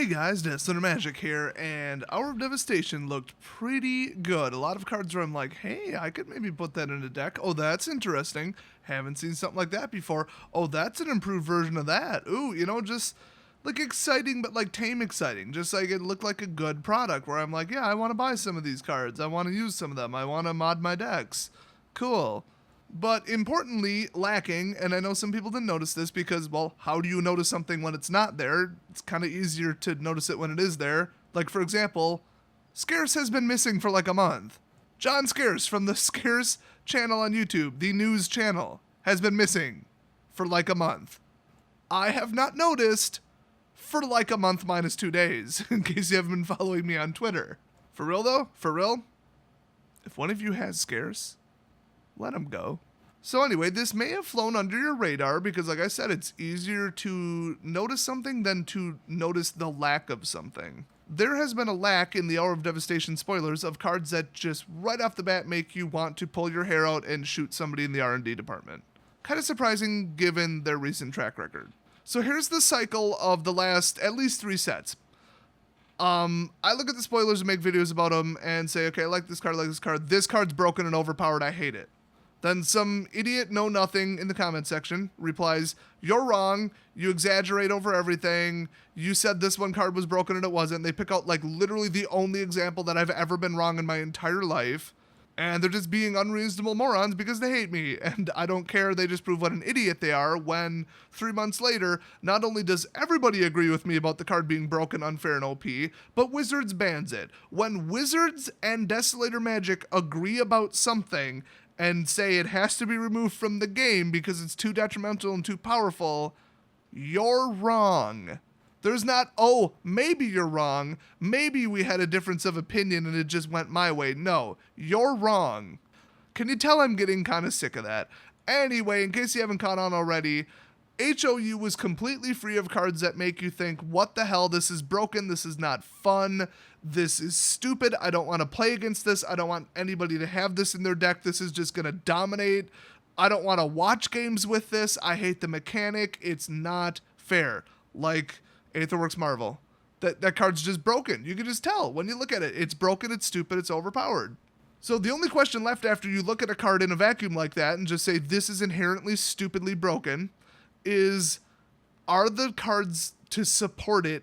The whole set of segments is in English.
Hey guys, Thunder Magic here, and Hour of Devastation looked pretty good. A lot of cards where I'm like, hey, I could maybe put that in a deck. Oh, that's interesting. Haven't seen something like that before. Oh, that's an improved version of that. Ooh, just like exciting, but like tame exciting. Just like it looked like a good product where I'm like, yeah, I want to buy some of these cards. I want to use some of them. I want to mod my decks. Cool. But importantly, lacking, and I know some people didn't notice this because, well, how do you notice something when it's not there? It's kind of easier to notice it when it is there. Like, for example, Scarce has been missing for like a month. John Scarce from the Scarce channel on YouTube, the news channel, has been missing for like a month. I have not noticed for like a month minus 2 days, in case you haven't been following me on Twitter. For real though? For real? If one of you has Scarce, let him go. So anyway, this may have flown under your radar because, like I said, it's easier to notice something than to notice the lack of something. There has been a lack in the Hour of Devastation spoilers of cards that just right off the bat make you want to pull your hair out and shoot somebody in the R&D department. Kind of surprising given their recent track record. So here's the cycle of the last at least 3 sets. I look at the spoilers and make videos about them and say, okay, I like this card, I like this card. This card's broken and overpowered, I hate it. Then some idiot know-nothing in the comment section replies, you're wrong, you exaggerate over everything, you said this one card was broken and it wasn't. They pick out like literally the only example that I've ever been wrong in my entire life. And they're just being unreasonable morons because they hate me. And I don't care, they just prove what an idiot they are when 3 months later, not only does everybody agree with me about the card being broken, unfair, and OP, but Wizards bans it. When Wizards and Desolator Magic agree about something and say it has to be removed from the game because it's too detrimental and too powerful, you're wrong. There's not, oh, maybe you're wrong, maybe we had a difference of opinion and it just went my way. No, you're wrong. Can you tell I'm getting kind of sick of that? Anyway, in case you haven't caught on already, HOU was completely free of cards that make you think, what the hell, this is broken, this is not fun, this is stupid, I don't want to play against this, I don't want anybody to have this in their deck, this is just going to dominate, I don't want to watch games with this, I hate the mechanic, it's not fair. Like Aetherworks Marvel. That card's just broken. You can just tell when you look at it. It's broken, it's stupid, it's overpowered. So the only question left after you look at a card in a vacuum like that and just say this is inherently stupidly broken is, are the cards to support it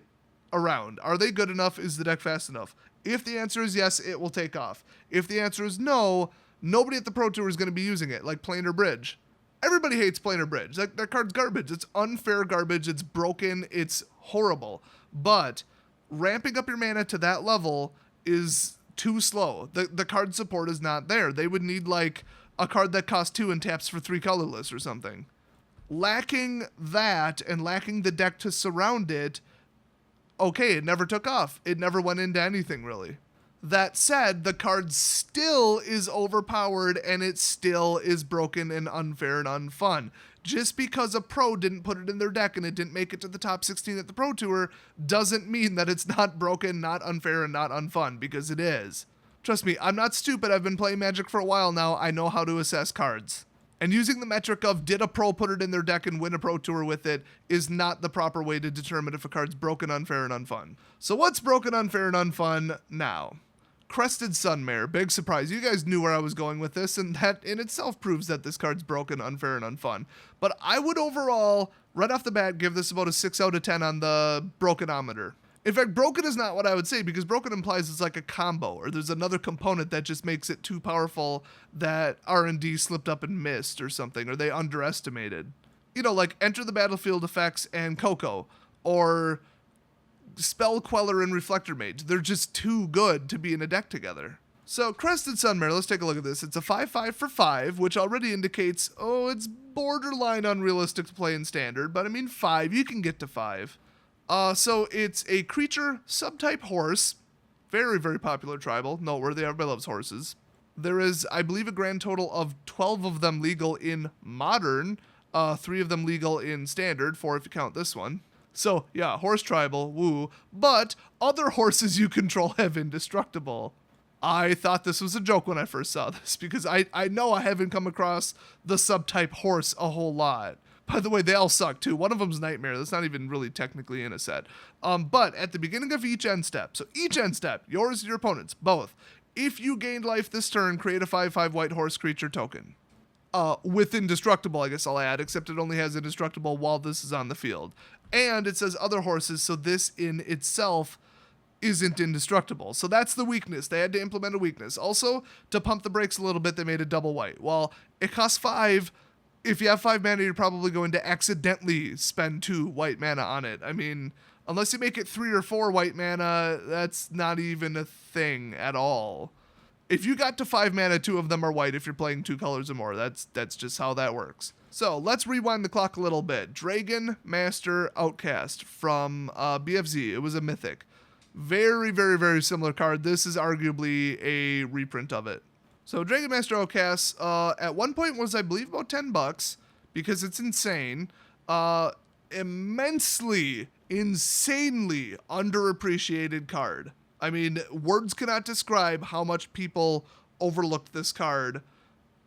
around? Are they good enough? Is the deck fast enough? If the answer is yes, it will take off. If the answer is no, nobody at the Pro Tour is going to be using it, like Planar Bridge. Everybody hates Planar Bridge. That card's garbage. It's unfair garbage. It's broken. It's horrible. But ramping up your mana to that level is too slow. The card support is not there. They would need like a card that costs 2 and taps for 3 colorless or something. Lacking that and lacking the deck to surround it, okay, it never took off. It never went into anything really. That said, the card still is overpowered and it still is broken and unfair and unfun. Just because a pro didn't put it in their deck and it didn't make it to the top 16 at the Pro Tour doesn't mean that it's not broken, not unfair, and not unfun, because it is. Trust me, I'm not stupid. I've been playing Magic for a while now. I know how to assess cards. And using the metric of did a pro put it in their deck and win a Pro Tour with it is not the proper way to determine if a card's broken, unfair, and unfun. So what's broken, unfair, and unfun now? Crested Sun Mare, big surprise. You guys knew where I was going with this, and that in itself proves that this card's broken, unfair, and unfun. But I would overall, right off the bat, give this about a 6 out of 10 on the brokenometer. In fact, broken is not what I would say, because broken implies it's like a combo, or there's another component that just makes it too powerful that R&D slipped up and missed or something, or they underestimated. You know, like Enter the Battlefield effects and Coco, or Spell Queller and Reflector Mage. They're just too good to be in a deck together. So Crested Sun Mare, let's take a look at this. It's a 5/5 for 5, which already indicates, oh, it's borderline unrealistic to play in Standard, but I mean 5, you can get to 5. So it's a creature subtype horse, very, very popular tribal, noteworthy, everybody loves horses. There is, I believe, a grand total of 12 of them legal in Modern, 3 of them legal in Standard, 4 if you count this one. So, yeah, horse tribal, woo, but other horses you control have indestructible. I thought this was a joke when I first saw this, because I know I haven't come across the subtype horse a whole lot. By the way, they all suck too. One of them's Nightmare. That's not even really technically in a set. But at the beginning of each end step, so each end step, yours and your opponent's, both, if you gained life this turn, create a 5/5 white horse creature token. With Indestructible, I guess I'll add, except it only has Indestructible while this is on the field. And it says other horses, so this in itself isn't indestructible. So that's the weakness. They had to implement a weakness. Also, to pump the brakes a little bit, they made a double white. Well, it costs 5. If you have 5 mana, you're probably going to accidentally spend 2 white mana on it. I mean, unless you make it 3 or 4 white mana, that's not even a thing at all. If you got to 5 mana, 2 of them are white if you're playing 2 colors or more. That's just how that works. So let's rewind the clock a little bit. Dragon Master Outcast from BFZ. It was a mythic. Very, very, very similar card. This is arguably a reprint of it. So Dragon Master Outcast at one point was, I believe, about $10 because it's insane. Immensely, insanely underappreciated card. I mean, words cannot describe how much people overlooked this card,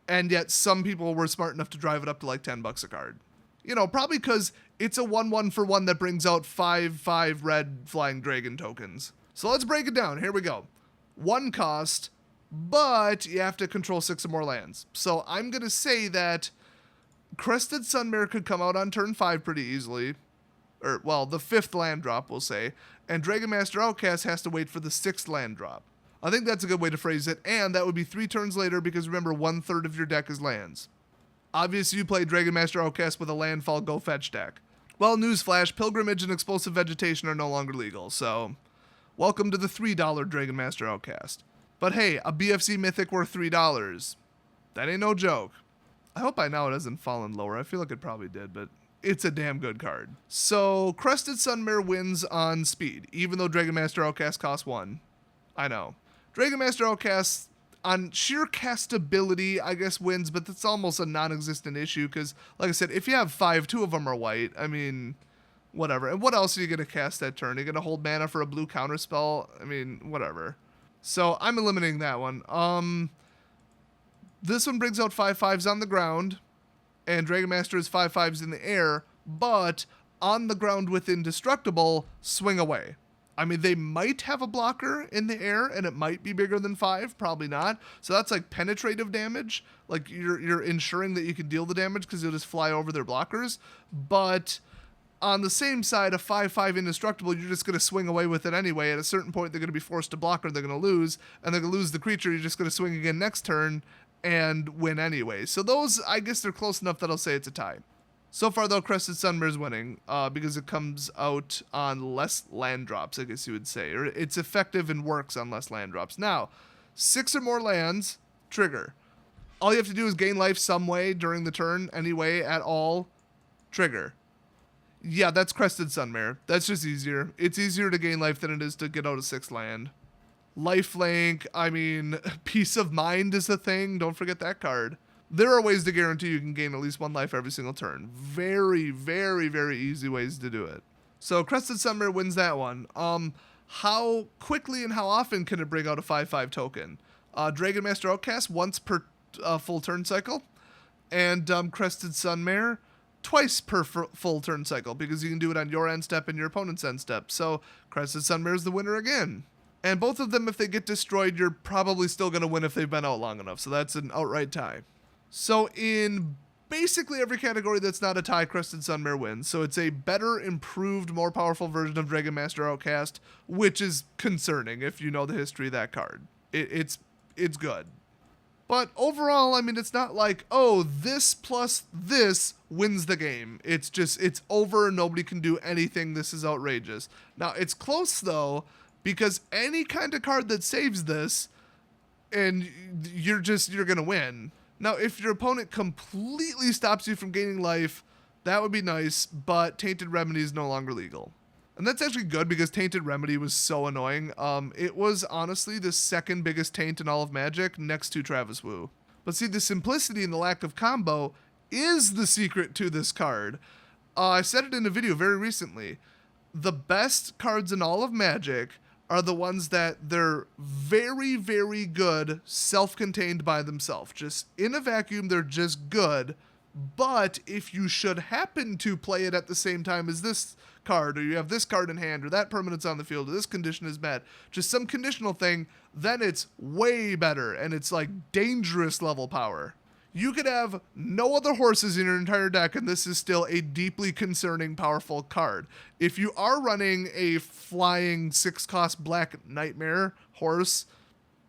and yet some people were smart enough to drive it up to like $10 a card. You know, probably because it's a 1/1 for 1 that brings out 5/5 red flying dragon tokens. So let's break it down. Here we go. 1 cost, but you have to control 6 or more lands. So I'm going to say that Crested Sun Mare could come out on turn 5 pretty easily. Or, well, the 5th land drop, we'll say. And Dragon Master Outcast has to wait for the 6th land drop. I think that's a good way to phrase it. And that would be 3 turns later because remember, 1/3 of your deck is lands. Obviously, you play Dragon Master Outcast with a landfall go fetch deck. Well, newsflash, Pilgrimage and Explosive Vegetation are no longer legal, so welcome to the $3 Dragon Master Outcast. But hey, a BFC Mythic worth $3. That ain't no joke. I hope by now it hasn't fallen lower. I feel like it probably did, but it's a damn good card. So, Crested Sun Mare wins on speed, even though Dragon Master Outcast costs 1. I know. Dragon Master Outcast, on sheer castability, I guess wins, but that's almost a non-existent issue, because, like I said, if you have 5, 2 of them are white, I mean, whatever. And what else are you going to cast that turn? You're going to hold mana for a blue counterspell? I mean, whatever. So, I'm eliminating that one. This one brings out 5/5s on the ground, and Dragon Master is 5/5s in the air, but on the ground with Indestructible, swing away. I mean, they might have a blocker in the air, and it might be bigger than 5, probably not. So that's like penetrative damage. Like, you're ensuring that you can deal the damage because you'll just fly over their blockers. But on the same side, a 5/5 Indestructible, you're just going to swing away with it anyway. At a certain point, they're going to be forced to block or they're going to lose, and they're going to lose the creature. You're just going to swing again next turn and win anyway. So those, I guess they're close enough that I'll say it's a tie. So far, though, Crested Sun Mare is winning because it comes out on less land drops, I guess you would say. Or it's effective and works on less land drops. Now, 6 or more lands, trigger. All you have to do is gain life some way during the turn, anyway, at all, trigger. Yeah, that's Crested Sun Mare. That's just easier. It's easier to gain life than it is to get out a 6th land. Lifelink, I mean, Peace of Mind is a thing. Don't forget that card. There are ways to guarantee you can gain at least 1 life every single turn. Very, very, very easy ways to do it. So Crested Sun Mare wins that one. How quickly and how often can it bring out a 5/5 token? Dragon Master Outcast once per full turn cycle. And Crested Sun Mare twice per full turn cycle because you can do it on your end step and your opponent's end step. So Crested Sun Mare is the winner again. And both of them, if they get destroyed, you're probably still going to win if they've been out long enough. So that's an outright tie. So in basically every category that's not a tie, Crested Sun Mare wins. So it's a better, improved, more powerful version of Dragon Master Outcast, which is concerning if you know the history of that card. It's good. But overall, I mean, it's not like, oh, this plus this wins the game. It's just, it's over. Nobody can do anything. This is outrageous. Now, it's close, though, because any kind of card that saves this, and you're going to win. Now, if your opponent completely stops you from gaining life, that would be nice, but Tainted Remedy is no longer legal. And that's actually good because Tainted Remedy was so annoying. It was honestly the 2nd biggest taint in all of Magic next to Travis Wu. But see, the simplicity and the lack of combo is the secret to this card. I said it in a video very recently. The best cards in all of Magic are the ones that they're very, very good, self-contained by themselves. Just in a vacuum, they're just good, But if you should happen to play it at the same time as this card, or you have this card in hand, or that permanent's on the field, or this condition is met, just some conditional thing, then it's way better, and it's like dangerous level power. You could have no other horses in your entire deck, and this is still a deeply concerning, powerful card. If you are running a flying 6-cost Black Nightmare horse,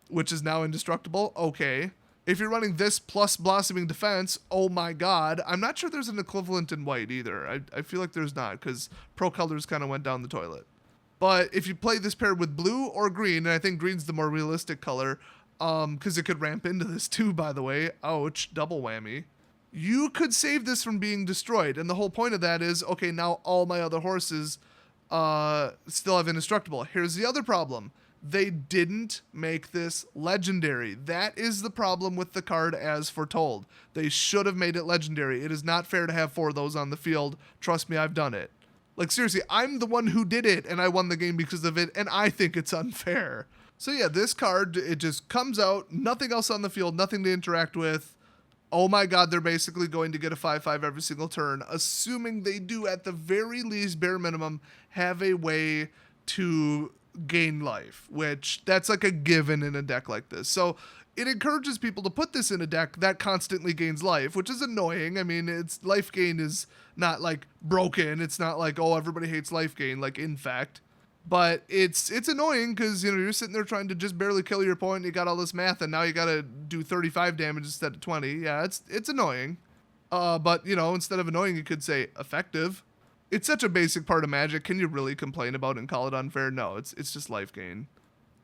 which is now indestructible, okay. If you're running this plus Blossoming Defense, oh my god. I'm not sure there's an equivalent in white either. I feel like there's not, because Pro Colors kind of went down the toilet. But if you play this paired with blue or green, and I think green's the more realistic color, because it could ramp into this too, by the way. Ouch, double whammy. You could save this from being destroyed, and the whole point of that is, okay, now all my other horses still have indestructible. Here's the other problem. They didn't make this legendary. That is the problem with the card as foretold. They should have made it legendary. It is not fair to have 4 of those on the field. Trust me, I've done it. Like, seriously, I'm the one who did it, and I won the game because of it, and I think it's unfair. So yeah, this card, it just comes out, nothing else on the field, nothing to interact with. Oh my god, they're basically going to get a 5/5 every single turn, assuming they do, at the very least, bare minimum, have a way to gain life, which that's like a given in a deck like this. So it encourages people to put this in a deck that constantly gains life, which is annoying. I mean, it's life gain is not like broken. It's not like, oh, everybody hates life gain, like in fact. But it's annoying because, you know, you're sitting there trying to just barely kill your opponent, and you got all this math, and now you got to do 35 damage instead of 20. Yeah, it's annoying. But, you know, instead of annoying, you could say effective. It's such a basic part of Magic. Can you really complain about it and call it unfair? No, it's just life gain.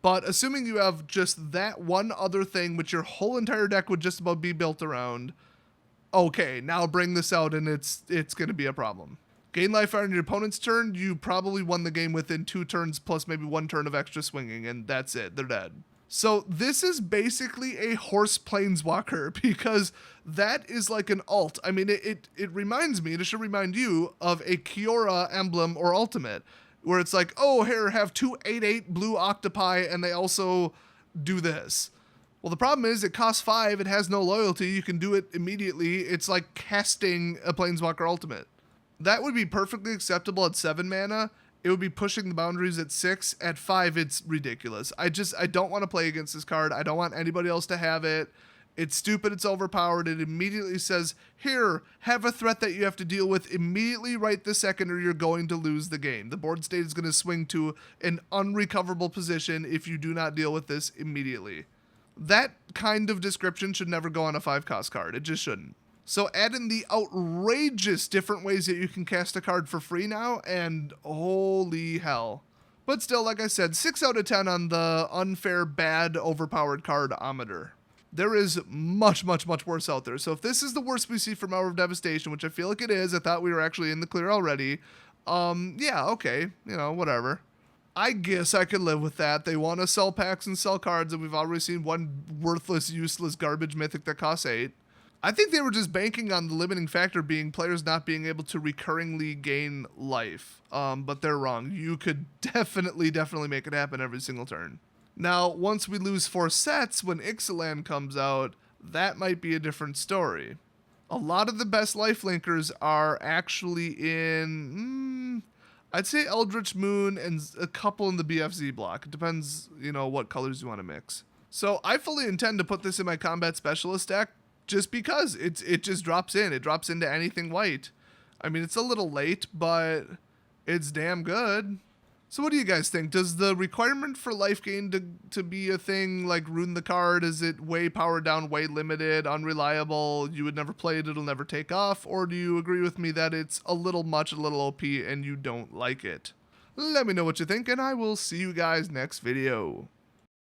But assuming you have just that one other thing, which your whole entire deck would just about be built around, okay, now bring this out, and it's going to be a problem. Gain life on your opponent's turn, you probably won the game within 2 turns plus maybe 1 turn of extra swinging, and that's it. They're dead. So this is basically a horse planeswalker, because that is like an alt. I mean, it reminds me, and it should remind you, of a Kiora emblem or ultimate, where it's like, oh, here, have 2 8/8 blue octopi, and they also do this. Well, the problem is it costs 5, it has no loyalty, you can do it immediately. It's like casting a planeswalker ultimate. That would be perfectly acceptable at 7 mana. It would be pushing the boundaries at 6. At 5, it's ridiculous. I don't want to play against this card. I don't want anybody else to have it. It's stupid. It's overpowered. It immediately says, here, have a threat that you have to deal with immediately right this second, or you're going to lose the game. The board state is going to swing to an unrecoverable position if you do not deal with this immediately. That kind of description should never go on a 5-cost card. It just shouldn't. So add in the outrageous different ways that you can cast a card for free now, and holy hell. But still, like I said, 6 out of 10 on the unfair, bad, overpowered card-ometer. There is much, much, much worse out there. So if this is the worst we see from Hour of Devastation, which I feel like it is, I thought we were actually in the clear already, yeah, okay, you know, whatever. I guess I could live with that. They want to sell packs and sell cards, and we've already seen one worthless, useless garbage mythic that costs 8. I think they were just banking on the limiting factor being players not being able to recurringly gain life, but they're wrong. You could definitely make it happen every single turn. Now, once we lose 4 sets, when Ixalan comes out, that might be a different story. A lot of the best lifelinkers are actually in, I'd say Eldritch Moon and a couple in the BFZ block. It depends, you know, what colors you want to mix. So I fully intend to put this in my Combat Specialist deck, just because it just drops in. It drops into anything white. I mean, it's a little late, but it's damn good. So what do you guys think? Does the requirement for life gain to be a thing like ruin the card? Is it way powered down, way limited, unreliable, you would never play it, it'll never take off? Or do you agree with me that it's a little much, a little OP, and you don't like it? Let me know what you think, and I will see you guys next video.